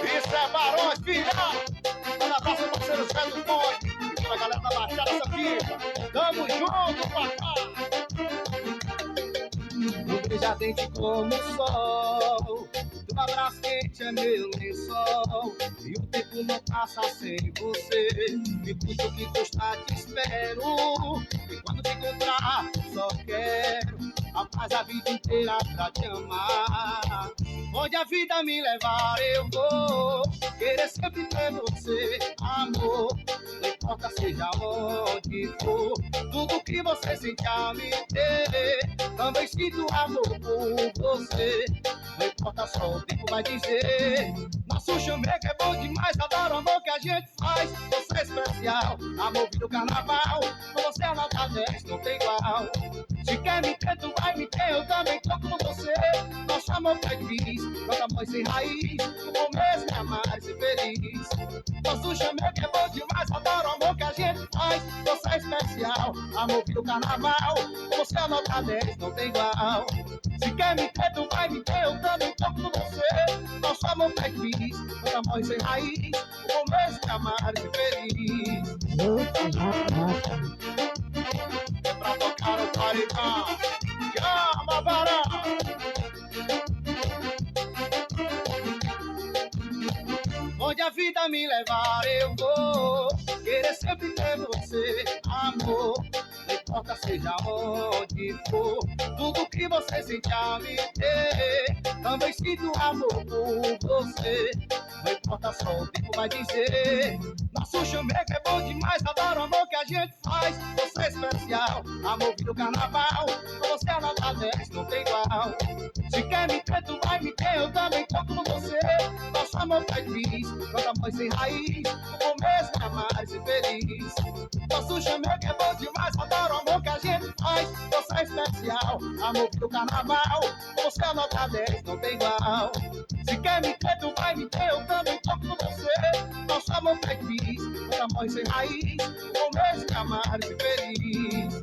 Isso é Barões, filha! Manda abraço ao parceiro Zé do Ponte e toda a galera da Baixada essa fita. Tamo junto, papai! Um beijo ardente como o sol, teu abraço quente é meu lençol, e o tempo não passa sem você. Me custa o que custa, te espero, e quando te encontrar só quero a paz a vida inteira pra te amar. Onde a vida me levar eu vou querer sempre ter você, amor. Não importa seja onde for, tudo que você sente a me ter, também sinto amor por você. Não importa só o tempo vai dizer. Nosso chameco é bom demais, adoro o amor que a gente faz. Você é especial, amor do carnaval. Com você a nota 10 não tem igual. Se quer me ter, tu vai me ter, eu também tô com você. Nosso amor é difícil, nosso amor sem raiz. O bom mesmo é amar e ser feliz. Nosso chameco é bom demais, adoro o amor que a gente faz. Você é especial, amor do carnaval. Com você a nota 10 não tem igual. Se quer me ter, tu vai me ter, eu também tô com você. Nosso amor é difícil, nosso amor sem raiz. O bom mesmo é amar e ser feliz. É pra tocar o paredão. Chama, Barão! Onde a vida me levar eu vou querer sempre ter você, amor. Não importa seja onde for, tudo que você sente a me ter, também sinto amor por você. Não importa só o tempo vai dizer. Nosso chameco é bom demais, adoro o amor que a gente faz. Você é especial, amor do carnaval. Com você a nota 10 não tem igual. Se quer me ter, tu vai me ter, eu também tô com você. Nosso amor é difícil, nosso amor sem raiz. O bom mesmo é amar e ser feliz. Nosso chameco é bom demais, adoro o amor que a gente faz. Você é especial, amor do carnaval. Com você a nota 10 não tem igual. Se quer me ter, tu vai me ter, eu também tô com você. Nosso amor é difícil, nosso amor sem raiz. O bom mesmo é amar e ser feliz.